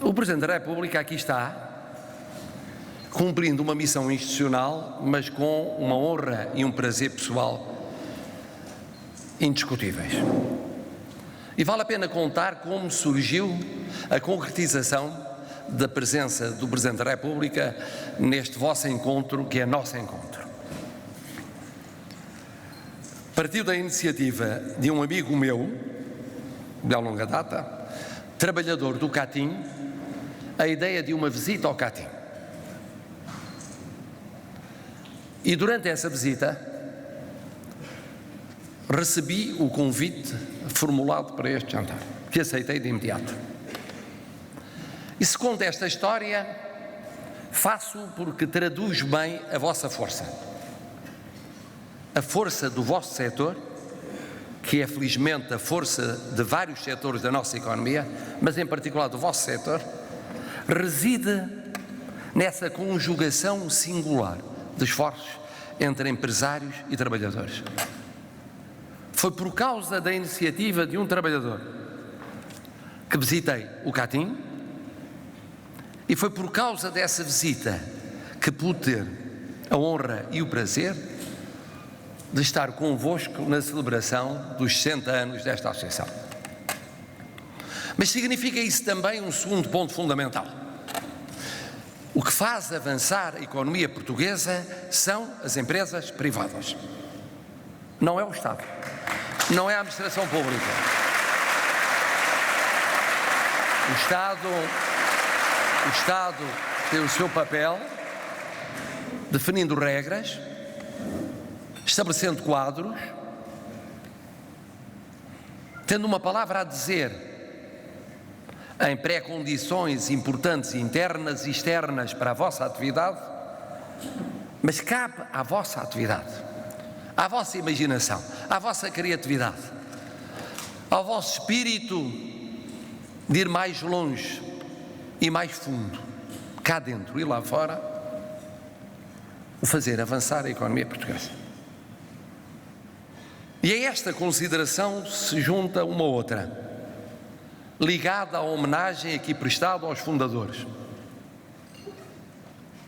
O Presidente da República aqui está, cumprindo uma missão institucional, mas com uma honra e um prazer pessoal indiscutíveis. E vale a pena contar como surgiu a concretização da presença do Presidente da República neste vosso encontro, que é nosso encontro. Partiu da iniciativa de um amigo meu, de longa data, trabalhador do Catim, a ideia de uma visita ao Catim. E durante essa visita recebi o convite formulado para este jantar, que aceitei de imediato. E se conto esta história, faço porque traduz bem a vossa força. A força do vosso setor, que é felizmente a força de vários setores da nossa economia, mas em particular do vosso setor, reside nessa conjugação singular de esforços entre empresários e trabalhadores. Foi por causa da iniciativa de um trabalhador que visitei o Catim, e foi por causa dessa visita que pude ter a honra e o prazer de estar convosco na celebração dos 60 anos desta associação. Mas significa isso também um segundo ponto fundamental. O que faz avançar a economia portuguesa são as empresas privadas. Não é o Estado, não é a administração pública. O Estado tem o seu papel, definindo regras, estabelecendo quadros, tendo uma palavra a dizer em pré-condições importantes internas e externas para a vossa atividade, mas cabe à vossa atividade, à vossa imaginação, à vossa criatividade, ao vosso espírito de ir mais longe e mais fundo, cá dentro e lá fora, o fazer avançar a economia portuguesa. E a esta consideração se junta uma outra, ligada à homenagem aqui prestada aos fundadores.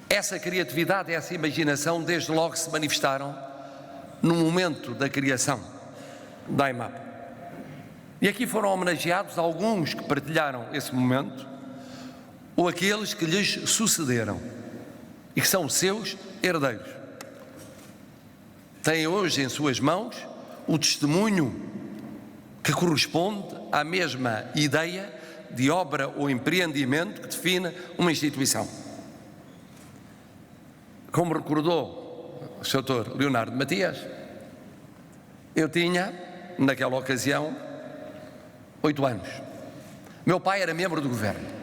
Essa criatividade, essa imaginação, desde logo se manifestaram no momento da criação da AIMAP. E aqui foram homenageados alguns que partilharam esse momento, ou aqueles que lhes sucederam e que são seus herdeiros. Têm hoje em suas mãos o testemunho que corresponde à mesma ideia de obra ou empreendimento que define uma instituição. Como recordou o Sr. Leonardo Matias, eu tinha, naquela ocasião, 8 anos. Meu pai era membro do governo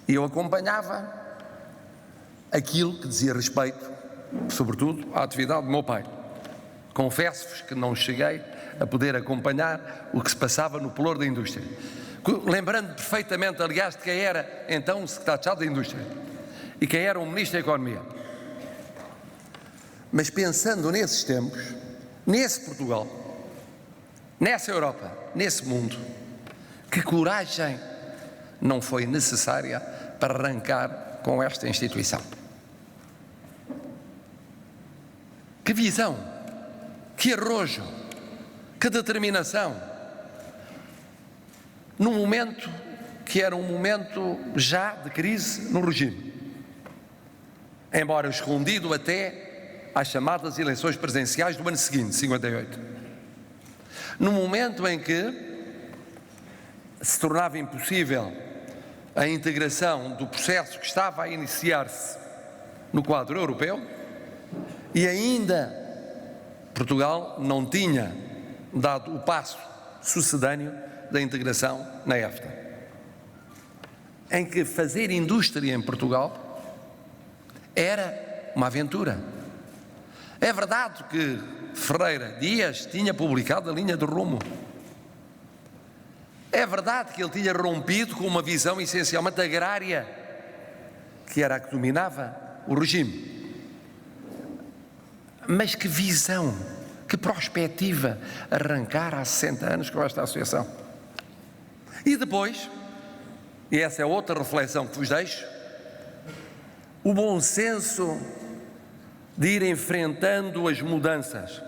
e eu acompanhava aquilo que dizia respeito, sobretudo, à atividade do meu pai. Confesso-vos que não cheguei a poder acompanhar o que se passava no pelour da indústria. Lembrando perfeitamente, aliás, de quem era então o secretário-de Estado da Indústria e quem era o Ministro da Economia. Mas pensando nesses tempos, nesse Portugal, nessa Europa, nesse mundo, que coragem não foi necessária para arrancar com esta instituição. Que visão, que arrojo, que determinação, num momento que era um momento já de crise no regime, embora escondido até às chamadas eleições presidenciais do ano seguinte, 58. No momento em que se tornava impossível a integração do processo que estava a iniciar-se no quadro europeu e ainda Portugal não tinha dado o passo sucedâneo da integração na EFTA, em que fazer indústria em Portugal era uma aventura. É verdade que Ferreira Dias tinha publicado a linha de rumo. É verdade que ele tinha rompido com uma visão essencialmente agrária, que era a que dominava o regime. Mas que visão, que prospectiva arrancar há 60 anos com esta associação. E depois, e essa é outra reflexão que vos deixo, o bom senso de ir enfrentando as mudanças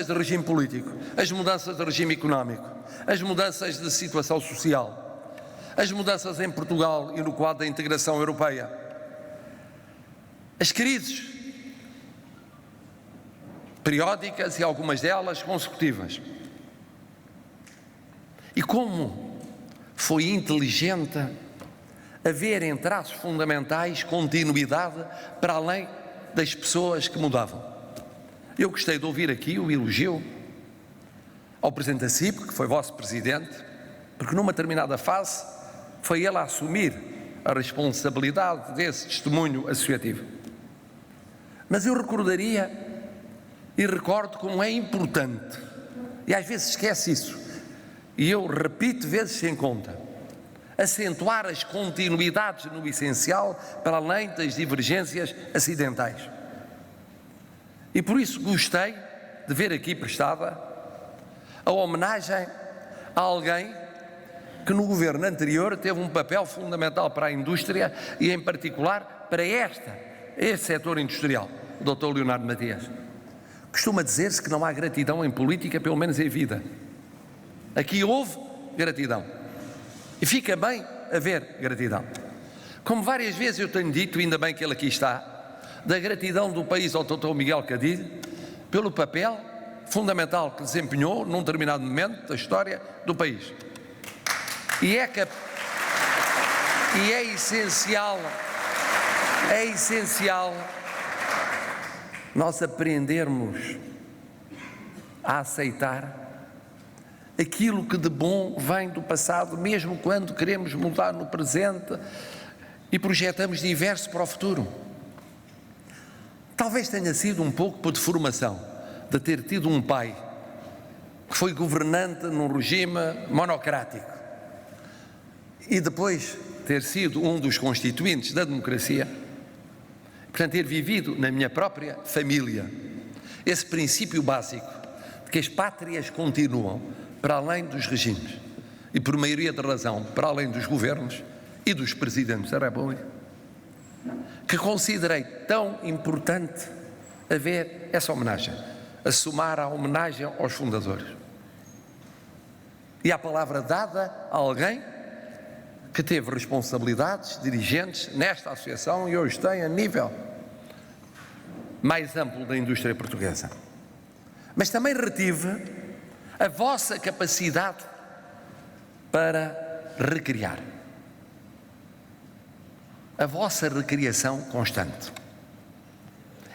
de regime político, as mudanças de regime económico, as mudanças de situação social, as mudanças em Portugal e no quadro da integração europeia, as crises periódicas e algumas delas consecutivas. E como foi inteligente haver em traços fundamentais continuidade para além das pessoas que mudavam. Eu gostei de ouvir aqui o elogio ao Presidente da CIP, que foi vosso Presidente, porque numa determinada fase foi ele a assumir a responsabilidade desse testemunho associativo. Mas eu recordaria e recordo como é importante, e às vezes esquece isso, e eu repito vezes sem conta, acentuar as continuidades no essencial para além das divergências acidentais. E por isso gostei de ver aqui prestada a homenagem a alguém que no governo anterior teve um papel fundamental para a indústria e em particular para este setor industrial, o Dr. Leonardo Matias. Costuma dizer-se que não há gratidão em política, pelo menos em vida. Aqui houve gratidão. E fica bem haver gratidão. Como várias vezes eu tenho dito, ainda bem que ele aqui está, da gratidão do país ao Dr. Miguel Cadilho pelo papel fundamental que desempenhou num determinado momento da história do país. E é essencial nós aprendermos a aceitar aquilo que de bom vem do passado, mesmo quando queremos mudar no presente e projetamos diverso para o futuro. Talvez tenha sido um pouco por deformação de ter tido um pai que foi governante num regime monocrático e depois ter sido um dos constituintes da democracia, portanto ter vivido na minha própria família esse princípio básico de que as pátrias continuam para além dos regimes e por maioria de razão para além dos governos e dos presidentes da República, que considerei tão importante haver essa homenagem, a somar a homenagem aos fundadores e à palavra dada a alguém que teve responsabilidades dirigentes nesta associação e hoje tem a nível mais amplo da indústria portuguesa. Mas também retive a vossa capacidade para recriar, a vossa recriação constante.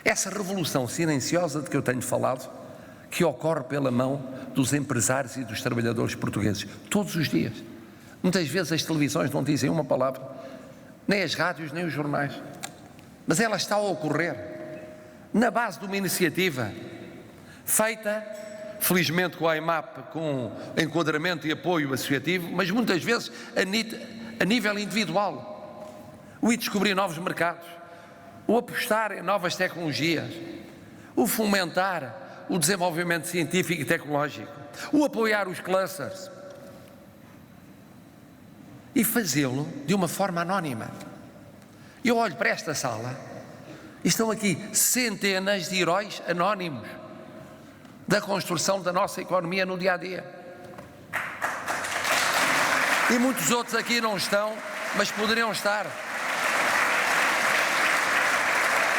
Essa revolução silenciosa de que eu tenho falado, que ocorre pela mão dos empresários e dos trabalhadores portugueses, todos os dias. Muitas vezes as televisões não dizem uma palavra, nem as rádios, nem os jornais, mas ela está a ocorrer na base de uma iniciativa feita, felizmente com a AIMAP, com enquadramento e apoio associativo, mas muitas vezes a nível individual. O ir descobrir novos mercados, o apostar em novas tecnologias, o fomentar o desenvolvimento científico e tecnológico, o apoiar os clusters e fazê-lo de uma forma anónima. Eu olho para esta sala e estão aqui centenas de heróis anónimos da construção da nossa economia no dia-a-dia. E muitos outros aqui não estão, mas poderiam estar.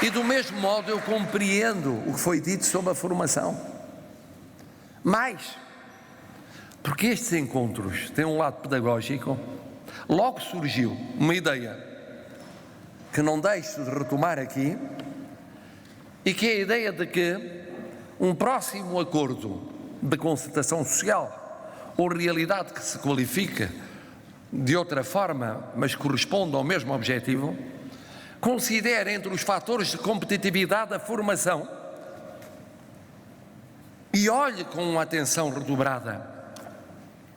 E do mesmo modo eu compreendo o que foi dito sobre a formação. Mais, porque estes encontros têm um lado pedagógico, logo surgiu uma ideia que não deixo de retomar aqui, e que é a ideia de que um próximo acordo de concertação social, ou realidade que se qualifica de outra forma, mas corresponde ao mesmo objetivo, considera entre os fatores de competitividade a formação e olhe com uma atenção redobrada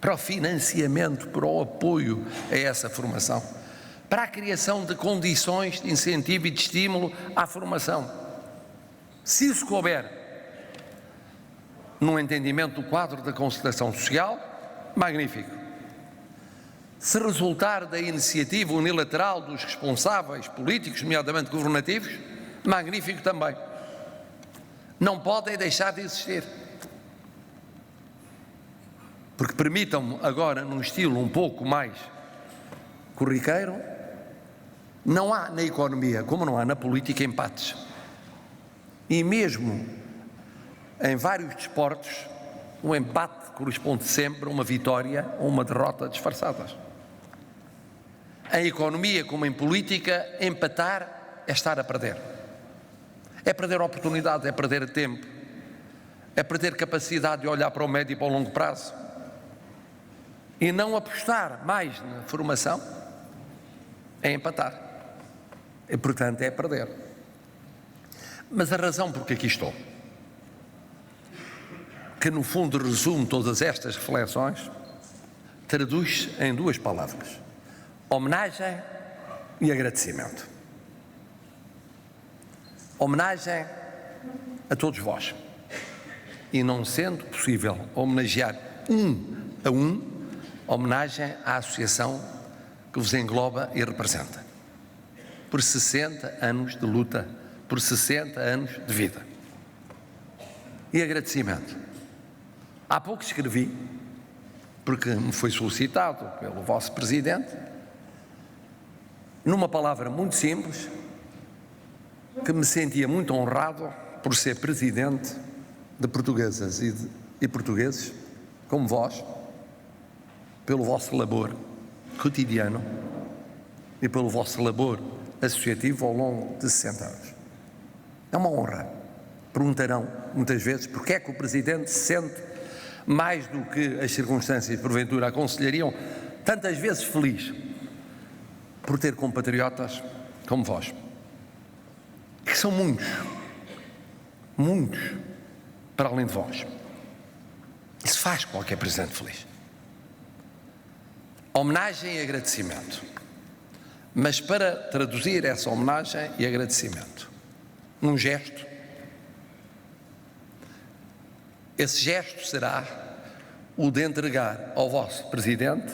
para o financiamento, para o apoio a essa formação, para a criação de condições de incentivo e de estímulo à formação. Se isso couber num entendimento do quadro da concertação social, magnífico. se resultar da iniciativa unilateral dos responsáveis políticos, nomeadamente governativos, magnífico também. Não podem deixar de existir. Porque permitam-me agora, num estilo um pouco mais corriqueiro, não há na economia, como não há na política, empates. E mesmo em vários desportos, um empate corresponde sempre a uma vitória ou uma derrota disfarçadas. Em economia, como em política, empatar é estar a perder. É perder oportunidade, é perder tempo, é perder capacidade de olhar para o médio e para o longo prazo. E não apostar mais na formação é empatar. E, portanto, é perder. Mas a razão por que aqui estou, que no fundo resume todas estas reflexões, traduz-se em duas palavras: homenagem e agradecimento. Homenagem a todos vós. E não sendo possível homenagear um a um, homenagem à associação que vos engloba e representa. Por 60 anos de luta, por 60 anos de vida. E agradecimento. Há pouco escrevi, porque me foi solicitado pelo vosso Presidente, numa palavra muito simples, que me sentia muito honrado por ser Presidente de portuguesas e portugueses, como vós, pelo vosso labor cotidiano e pelo vosso labor associativo ao longo de 60 anos. É uma honra. Perguntarão muitas vezes porque é que o Presidente se sente, mais do que as circunstâncias porventura aconselhariam, tantas vezes feliz por ter compatriotas como vós, que são muitos, para além de vós. Isso faz qualquer Presidente feliz. Homenagem e agradecimento. Mas para traduzir essa homenagem e agradecimento num gesto, esse gesto será o de entregar ao vosso Presidente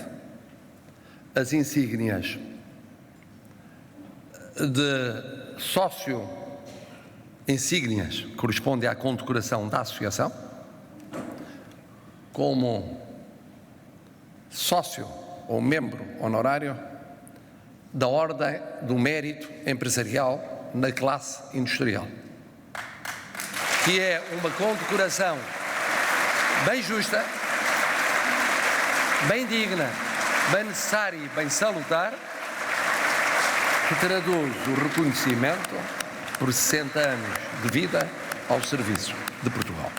as insígnias de sócio, insígnias que correspondem à condecoração da associação, como sócio ou membro honorário da Ordem do Mérito Empresarial na classe industrial, que é uma condecoração bem justa, bem digna, bem necessária e bem salutar, que traduz o reconhecimento por 60 anos de vida ao serviço de Portugal.